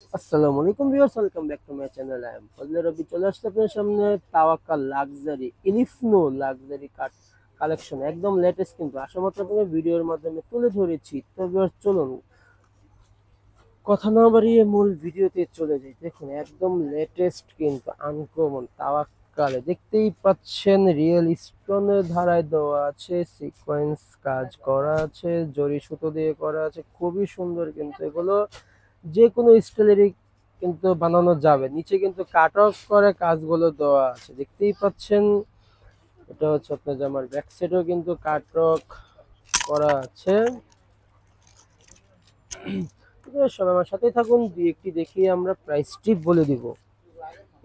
আসসালামু আলাইকুম viewers, welcome back to my channel. I am Fazle Rabbi. চলে আসছে আপনার সামনে তাওয়াক্কাল লাক্সারি ইলিফনো লাক্সারি কার কালেকশন, একদম লেটেস্ট কিন্তু আসা মাত্র আপনাকে ভিডিওর মাধ্যমে তুলে ধরেছি। তো ভিউয়ার্স চলুন কথা না বাড়িয়ে মূল ভিডিওতে চলে যাই। দেখুন একদম লেটেস্ট কিন্তু আনকমন তাওয়াক্কালে দেখতেই পাচ্ছেন, রিয়েল স্টোনের ধারায় দেওয়া আছে, সিকোয়েন্স কাজ করা আছে, জরি সুতো দিয়ে করা আছে, খুবই সুন্দর কিন্তু এগুলো যে কোনো স্টাইলেরই কিন্তু বানানো যাবে। নিচে কিন্তু কাট অফ করে কাজগুলো দেওয়া আছে, দেখতেই পাচ্ছেন। এটা হচ্ছে আপনার জামার ব্যাক সাইডেও কিন্তু কাট অফ করা আছে। সবাই আমার সাথেই থাকুন, দুই একটি দেখিয়ে আমরা প্রাইসটি বলে দিব।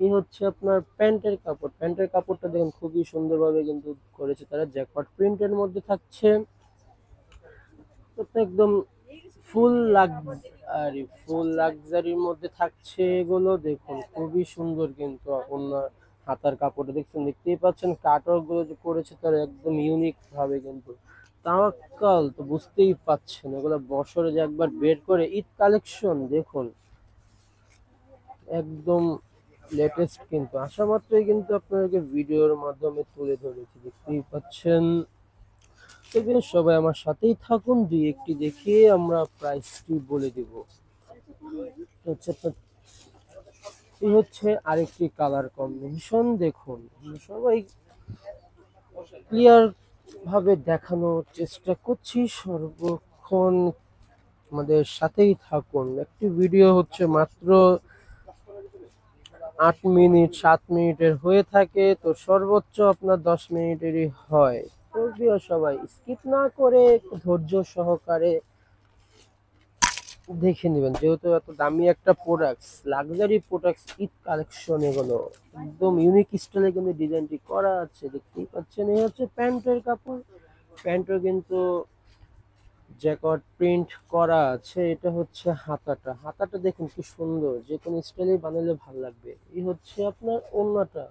এই হচ্ছে আপনার প্যান্টের কাপড়। প্যান্টের কাপড়টা দেখুন খুবই সুন্দরভাবে কিন্তু করেছে তারা, জ্যাকপট প্রিন্টের মধ্যে থাকছে। তো একদম ফুল লাক্সারির মধ্যে থাকছে এগুলো। দেখুন খুবই সুন্দর কিন্তু আপনার হাতার কাপড়টা দেখছেন, দেখতেই পাচ্ছেন। কাটওয়ার্ক গুলো যে করেছে তারা একদম ইউনিক ভাবে কিন্তু। তাওয়াক্কাল তো বুঝতেই পাচ্ছেন, এগুলো বছরে যে একবার বের করে ঈদ কালেকশন। দেখুন একদম লেটেস্ট কিন্তু আসা মাত্রই কিন্তু আপনাদেরকে ভিডিওর মাধ্যমে তুলে ধরেছি, দেখতেই পাচ্ছেন। তবে সবাই আমার সাথেই থাকুন, দুই একটি দেখিয়ে আমরা প্রাইসটি বলে দিব। হচ্ছে আপনার এই হচ্ছে আরেকটি কালার কম্বিনেশন। দেখুন সবাই ক্লিয়ার ভাবে দেখানোর চেষ্টা করছি, সর্বক্ষণ আমাদের সাথেই থাকুন। একটি ভিডিও হচ্ছে মাত্র 8 মিনিট 7 মিনিটের হয়ে থাকে, তো সর্বোচ্চ আপনার 10 মিনিটেরই হয়। তো প্রিয় সবাই স্কিপ না করে একটু ধৈর্য সহকারে দেখে নেবেন, যেহেতু এত দামি একটা products, luxury products, Eid collection এগুলো একদম ইউনিক স্টাইলে কিন্তু ডিজাইনটি করা আছে, দেখতেই পাচ্ছেন। এই হচ্ছে প্যান্টের কাপড়। প্যান্টও কিন্তু জ্যাকট প্রিন্ট করা আছে। এটা হচ্ছে হাতাটা। হাতাটা দেখুন কি সুন্দর, যে কোনো স্টাইলে বানালে ভালো লাগবে। এই হচ্ছে আপনার ওড়নাটা।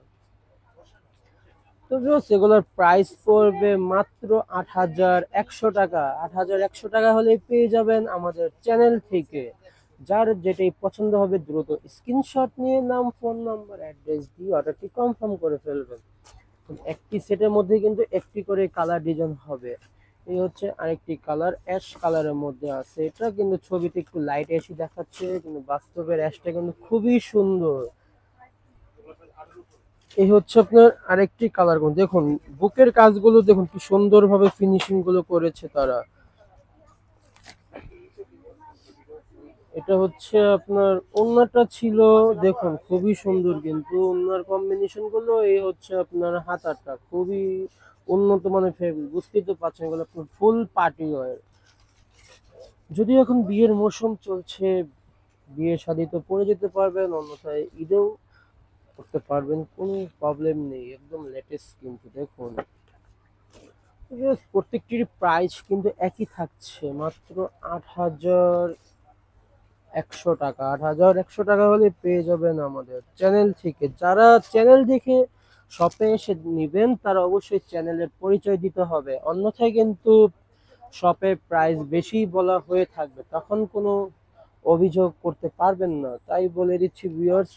তো ভিউয়ার্স এগুলোর প্রাইস পড়বে মাত্র ৮,১০০ টাকা। ৮,১০০ টাকা হলেই পেয়ে যাবেন আমাদের চ্যানেল থেকে। যার যেটাই পছন্দ হবে দ্রুত স্ক্রিনশট নিয়ে নাম, ফোন নাম্বার, অ্যাড্রেস দিয়ে অর্ডারটি কনফার্ম করে ফেলবেন। একটি সেটের মধ্যে কিন্তু একটি করে কালার ডিজাইন হবে। এই হচ্ছে আরেকটি কালার, অ্যাশ কালারের মধ্যে আছে। এটা কিন্তু ছবিতে একটু লাইট অ্যাশই দেখাচ্ছে, কিন্তু বাস্তবের অ্যাশটা কিন্তু খুবই সুন্দর। এই হচ্ছে আপনার আরেকটি কালার কোন, দেখুন বুকের কাজগুলো দেখুন কি সুন্দরভাবে ফিনিশিং গুলো করেছে তারা। এটা হচ্ছে আপনার ওড়নাটা ছিল, দেখুন খুবই সুন্দর কিন্তু ওড়নার কম্বিনেশন গুলো। এই হচ্ছে আপনার হাতাটা, খুবই উন্নত মানের ফেব্রিক, বুঝতেই তো পারছেন এগুলো আপনার ফুল পার্টি ওয়্যার। যদিও এখন বিয়ের মৌসুম চলছে, বিয়ে শাদী তো পরে যেতে পারবেন, অন্যথায় ঈদেও করতে পারবেন, কোনো প্রবলেম নেই। একদম লেটেস্ট কিন্তু দেখুন। প্রত্যেকটির প্রাইস কিন্তু একই থাকছে, মাত্র ৮,১০০ টাকা। ৮,১০০ টাকা হলে পেয়ে যাবেন আমাদের চ্যানেল থেকে। যারা চ্যানেল দেখে শপে এসে নেবেন তারা অবশ্যই চ্যানেলের পরিচয় দিতে হবে, অন্যথায় কিন্তু শপে প্রাইস বেশি বলা হয়ে থাকবে, তখন কোনো অভিযোগ করতে পারবেন না। তাই বলে দিচ্ছি ভিউয়ার্স,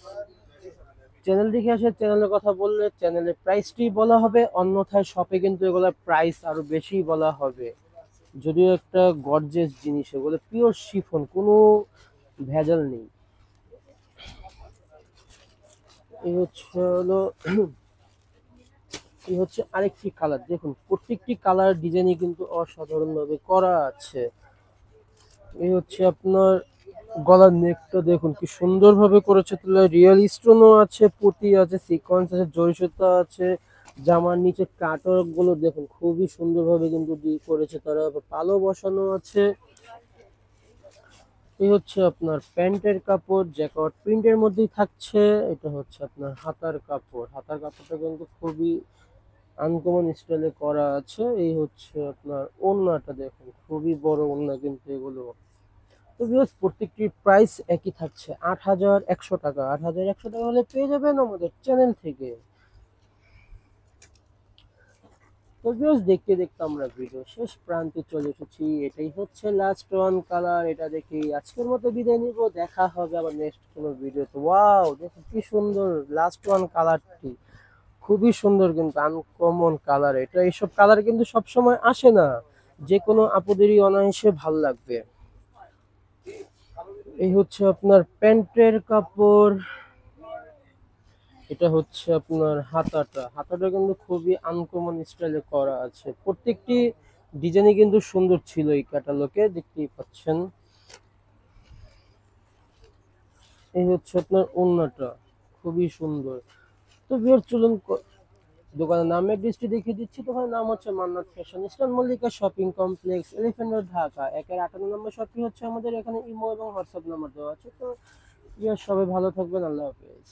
চ্যানেল দেখে আসে চ্যানেলের কথা বললে চ্যানেলের প্রাইসটি বলা হবে, অন্যথায় শপে কিন্তু এগুলোর প্রাইস আরো বেশি বলা হবে। যদিও একটা গর্জিয়াস জিনিস, এগুলো পিওর শিফন, কোনো ভেজাল নেই। এই হচ্ছে হলো এই হচ্ছে আরেকটি কালার। দেখুন প্রত্যেকটি কালার ডিজাইনই কিন্তু অসাধারণ ভাবে করা আছে। এই হচ্ছে আপনার গলার নেকটা দেখুন কি সুন্দরভাবে করেছে, তাহলে রিয়েল স্টোনও আছে, পুঁতি আছে, সিকোয়েন্স আছে, জরি সুতা আছে। জামার নিচে কাটওয়ার্ক গুলো দেখুন খুবই সুন্দরভাবে কিন্তু করেছে তারা, পালও বসানো আছে। এই হচ্ছে আপনার প্যান্টের কাপড়, জ্যাকট প্রিন্টের মধ্যেই থাকছে। এটা হচ্ছে আপনার হাতার কাপড়। হাতার কাপড়টা কিন্তু খুবই আনকমন স্টাইলে করা আছে। এই হচ্ছে আপনার ওড়নাটা, দেখুন খুবই বড় ওড়না কিন্তু এগুলো। তো ভিউয়ার্স প্রত্যেকটির প্রাইস একই থাকছে, ৮,১০০ টাকা। ৮,১০০ টাকা হলে পেয়ে যাবেন আমাদের চ্যানেল থেকে। তো ভিউয়ার্স, দেখতে দেখতে আমরা ভিডিও শেষ প্রান্তে চলে এসেছি। এটাই হচ্ছে লাস্ট ওয়ান কালার। এটা দেখি আজকের মতো বিদায় নিব, দেখা হবে আবার নেক্সট কোনো ভিডিওতে। ওয়াও, দেখো কি সুন্দর লাস্ট ওয়ান কালারটি, খুবই সুন্দর কিন্তু আনকমন কালার। এটা এইসব কালার কিন্তু সব সময় আসে না, যে কোনো আপুদেরই অনায়াসে ভাল লাগবে। এই হচ্ছে আপনার প্যান্টের কাপড়, এটা হচ্ছে আপনার হাতাটা কিন্তু খুবই আনকমন স্টাইলে করা আছে। প্রত্যেকটি ডিজাইনই কিন্তু সুন্দর ছিল এই ক্যাটালগে, দেখতেই পাচ্ছেন। এই হচ্ছে আপনার ওড়নাটা, খুবই সুন্দর। তো ভিউয়ার চলুন দোকানের নাম অ্যাড্রেসটি দেখিয়ে দিচ্ছি। দোকানের নাম হচ্ছে Mannat fashion, eastern Mallika shopping complex, elephant road, Dhaka. 1-58 শপটি হচ্ছে আমাদের এখানে। ইমো এবং হোয়াটসঅ্যাপ নাম্বার দেওয়া আছে। তো ভিউয়ার সবাই ভালো থাকবেন, আল্লাহ হাফেজ।